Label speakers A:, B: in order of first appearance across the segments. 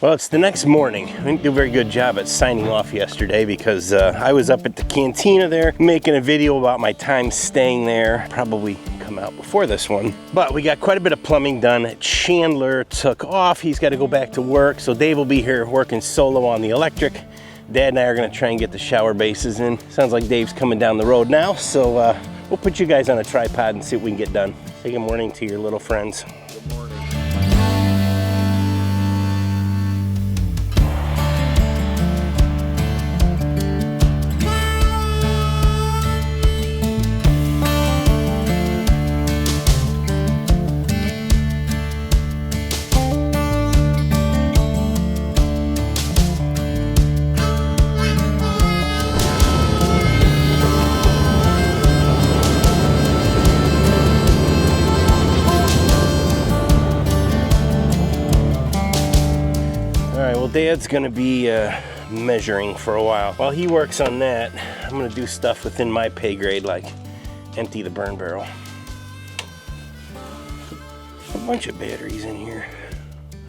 A: Well, it's the next morning. I didn't do a very good job at signing off yesterday because I was up at the cantina there making a video about my time staying there. Probably come out before this one. But we got quite a bit of plumbing done. Chandler took off. He's got to go back to work. So Dave will be here working solo on the electric. Dad and I are going to try and get the shower bases in. Sounds like Dave's coming down the road now. So we'll put you guys on a tripod and see what we can get done. Say good morning to your little friends.
B: Good morning.
A: Dad's gonna be measuring for a while. While he works on that, I'm gonna do stuff within my pay grade, like empty the burn barrel. A bunch of batteries in here.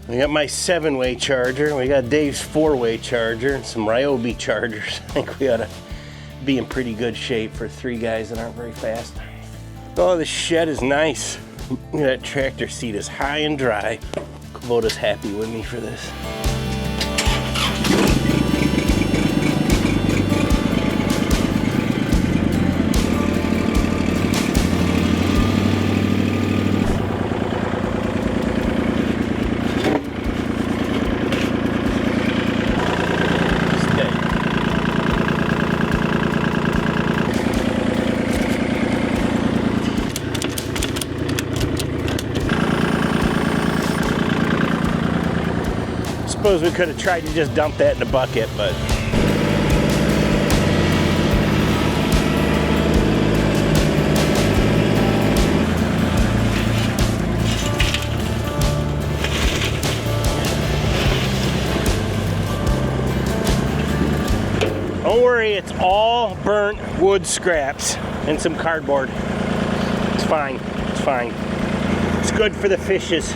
A: We got my 7-way charger, we got Dave's 4-way charger, and some Ryobi chargers. I think we ought to be in pretty good shape for 3 guys that aren't very fast. Oh, this shed is nice. Look at that tractor seat is high and dry. Kubota's happy with me for this. Suppose we could have tried to just dump that in the bucket, but don't worry, it's all burnt wood scraps and some cardboard. It's fine, it's fine. It's good for the fishes.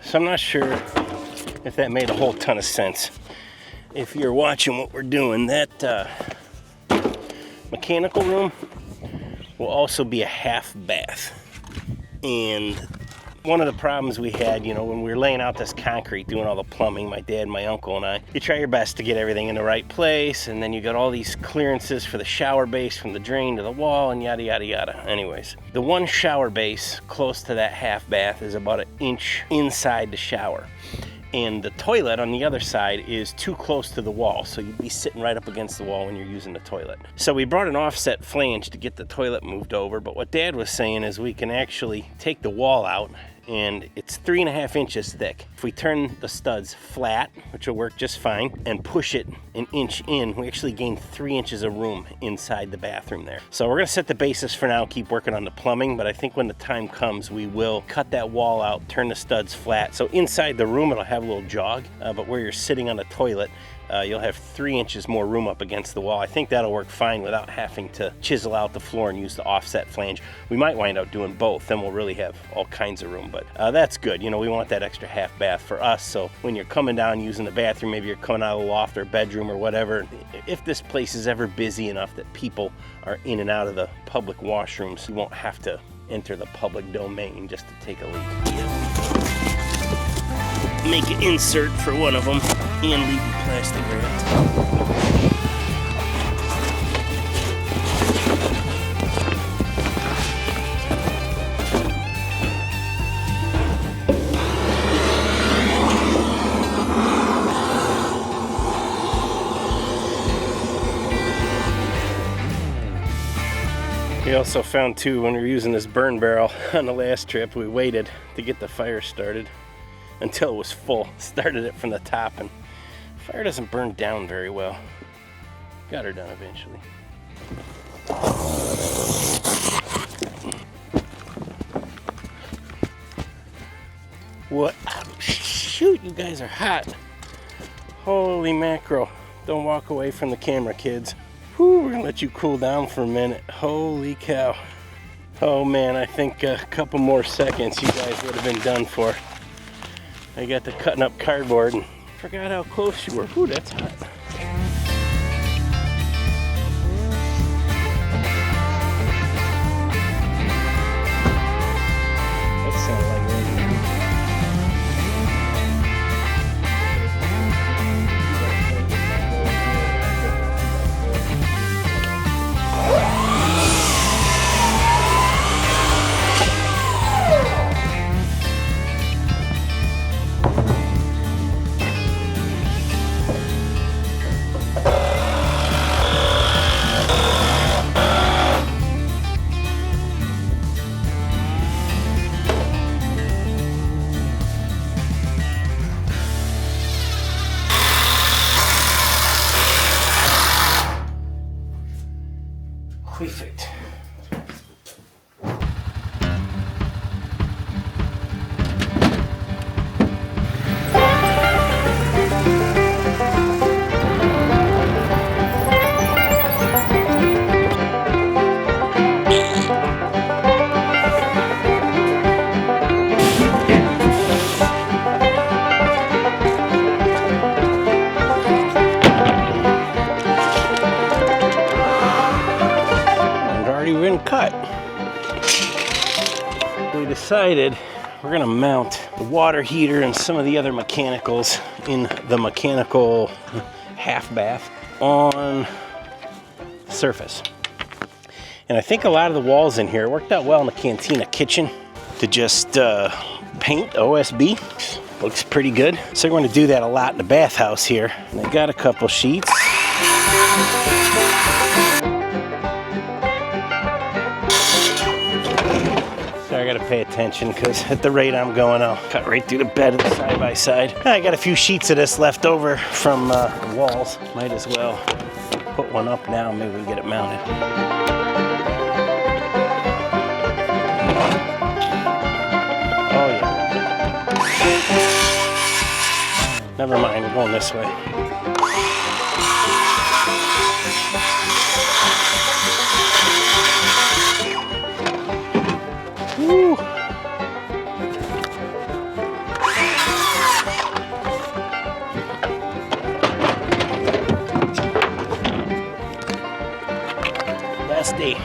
A: So I'm not sure if that made a whole ton of sense. If you're watching what we're doing, that mechanical room will also be a half bath. And one of the problems we had, you know, when we were laying out this concrete, doing all the plumbing, my dad, my uncle, and I, you try your best to get everything in the right place, and then you got all these clearances for the shower base from the drain to the wall, and yada, yada, yada. Anyways, the one shower base close to that half bath is about 1 inch inside the shower. And the toilet on the other side is too close to the wall, so you'd be sitting right up against the wall when you're using the toilet. So we brought an offset flange to get the toilet moved over, but what Dad was saying is we can actually take the wall out, and it's 3.5 inches thick. If we turn the studs flat, which will work just fine, and push it 1 inch in, we actually gain 3 inches of room inside the bathroom there. So we're gonna set the basis for now, keep working on the plumbing, but I think when the time comes, we will cut that wall out, turn the studs flat. So inside the room, it'll have a little jog, but where you're sitting on the toilet, you'll have 3 inches more room up against the wall. I think that'll work fine without having to chisel out the floor and use the offset flange. We might wind up doing both, then we'll really have all kinds of room, but that's good. You know, we want that extra half bath for us, so when you're coming down using the bathroom, maybe you're coming out of the loft or bedroom or whatever, if this place is ever busy enough that people are in and out of the public washrooms, you won't have to enter the public domain just to take a leak. Make an insert for one of them and leave the plastic wrapped. We also found too, when we were using this burn barrel on the last trip, we waited to get the fire started until it was full. Started it from the top, and fire doesn't burn down very well. Got her done eventually. What? Shoot, you guys are hot. Holy mackerel. Don't walk away from the camera, kids. Whew, we're gonna let you cool down for a minute. Holy cow. Oh man, I think a couple more seconds you guys would have been done for. I got to cutting up cardboard and forgot how close you were. Whew, that's hot. That sounds like perfect. Cut. We decided we're gonna mount the water heater and some of the other mechanicals in the mechanical half bath on the surface. And I think a lot of the walls in here worked out well in the cantina kitchen to just paint OSB. Looks pretty good. So we're going to do that a lot in the bathhouse here. And I got a couple sheets. I gotta pay attention because at the rate I'm going, I'll cut right through the bed of the side by side. I got a few sheets of this left over from the walls. Might as well put one up now. Maybe we can get it mounted. Oh yeah. Never mind, we're going this way. Woo. Last day.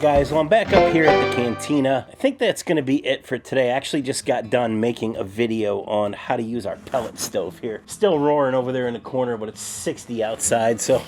A: Guys, well, I'm back up here at the cantina. I think that's going to be it for today. I actually just got done making a video on how to use our pellet stove here. Still roaring over there in the corner, but it's 60 outside, so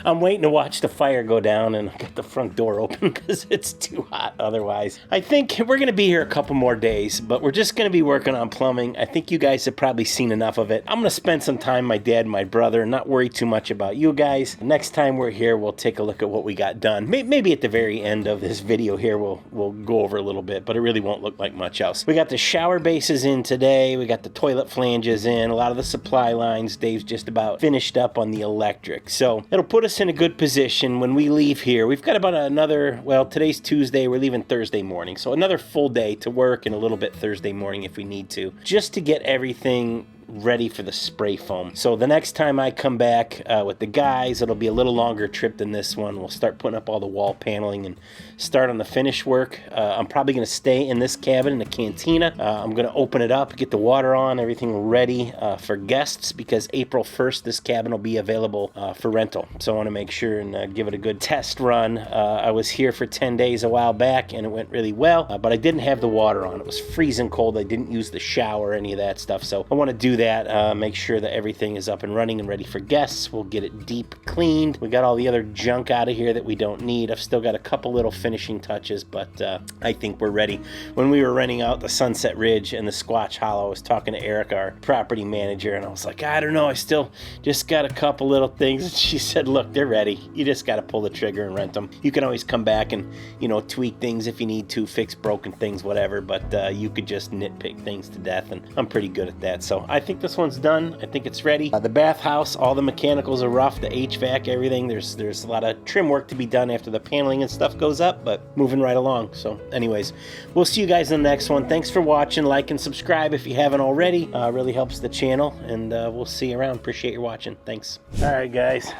A: I'm waiting to watch the fire go down and get the front door open because it's too hot otherwise. I think we're going to be here a couple more days, but we're just going to be working on plumbing. I think you guys have probably seen enough of it. I'm going to spend some time with my dad and my brother and not worry too much about you guys. Next time we're here, we'll take a look at what we got done. Maybe at the very end of this video here, we'll go over a little bit, but it really won't look like much else. We got the shower bases in today. We got the toilet flanges in, a lot of the supply lines. Dave's just about finished up on the electric. So it'll put us in a good position when we leave here. We've got about another, well, today's Tuesday. We're leaving Thursday morning. So another full day to work and a little bit Thursday morning if we need to, just to get everything ready for the spray foam. So the next time I come back with the guys, it'll be a little longer trip than this one. We'll start putting up all the wall paneling and start on the finish work. I'm probably going to stay in this cabin in the cantina. I'm going to open it up, get the water on, everything ready for guests, because April 1st this cabin will be available for rental. So I want to make sure and give it a good test run. I was here for 10 days a while back and it went really well, but I didn't have the water on. It was freezing cold. I didn't use the shower or any of that stuff. So I want to do that, make sure that everything is up and running and ready for guests. We'll get it deep cleaned. We got all the other junk out of here that we don't need. I've still got a couple little finishing touches, but I think we're ready. When we were renting out the Sunset Ridge and the Squatch Hollow, I was talking to Eric, our property manager, and I was like, I don't know, I still just got a couple little things. And she said, look, they're ready. You just got to pull the trigger and rent them. You can always come back and, you know, tweak things if you need to, fix broken things, whatever, but you could just nitpick things to death, and I'm pretty good at that. So I think this one's done. I think it's ready. The bathhouse, all the mechanicals are rough, the HVAC, everything. There's a lot of trim work to be done after the paneling and stuff goes up, but moving right along. So anyways, we'll see you guys in the next one. Thanks for watching. Like and subscribe if you haven't already. Really helps the channel, and we'll see you around. Appreciate your watching. Thanks. All right, guys.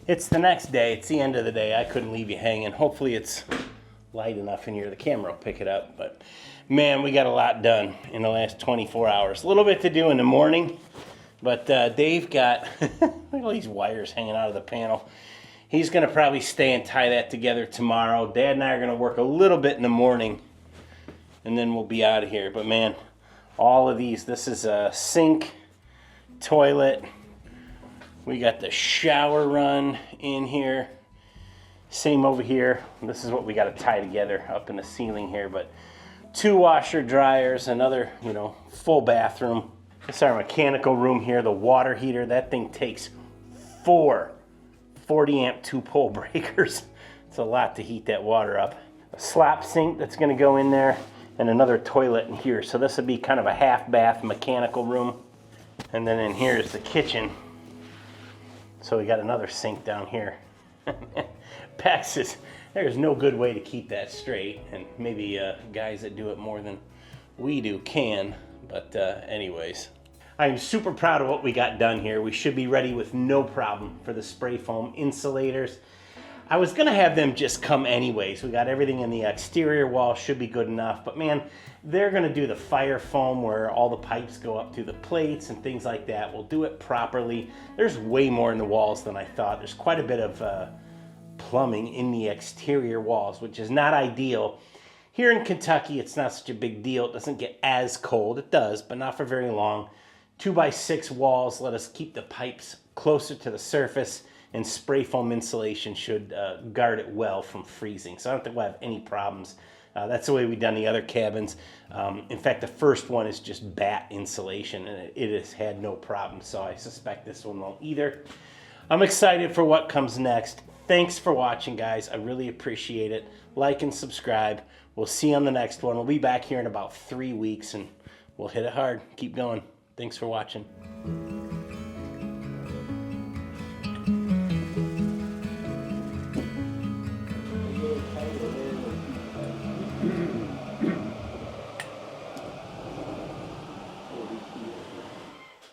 A: It's the next day. It's the end of the day. I couldn't leave you hanging. Hopefully it's light enough in here. The camera will pick it up, but man, we got a lot done in the last 24 hours. A little bit to do in the morning, but Dave got, look at all these wires hanging out of the panel. He's going to probably stay and tie that together tomorrow. Dad and I are going to work a little bit in the morning, and then we'll be out of here. But man, all of these, this is a sink, toilet. We got the shower run in here. Same over here. This is what we got to tie together up in the ceiling here, but 2 washer dryers, another, you know, full bathroom. This is our mechanical room here, the water heater. That thing takes 4 40 amp 2-pole breakers. It's a lot to heat that water up. A slop sink that's going to go in there, and another toilet in here. So this would be kind of a half bath mechanical room. And then in here is the kitchen. So we got another sink down here. Pax says, there's no good way to keep that straight, and maybe guys that do it more than we do can, but anyways. I'm super proud of what we got done here. We should be ready with no problem for the spray foam insulators. I was gonna have them just come anyways. We got everything in the exterior wall, should be good enough, but man, they're gonna do the fire foam where all the pipes go up through the plates and things like that. We'll do it properly. There's way more in the walls than I thought. There's quite a bit of plumbing in the exterior walls, which is not ideal. Here in Kentucky, it's not such a big deal. It doesn't get as cold. It does, but not for very long. 2x6 walls let us keep the pipes closer to the surface, and spray foam insulation should guard it well from freezing. So I don't think we'll have any problems. That's the way we've done the other cabins. In fact, the first one is just batt insulation, and it has had no problems. So I suspect this one won't either. I'm excited for what comes next. Thanks for watching, guys. I really appreciate it. Like and subscribe. We'll see you on the next one. We'll be back here in about 3 weeks, and we'll hit it hard. Keep going. Thanks for watching.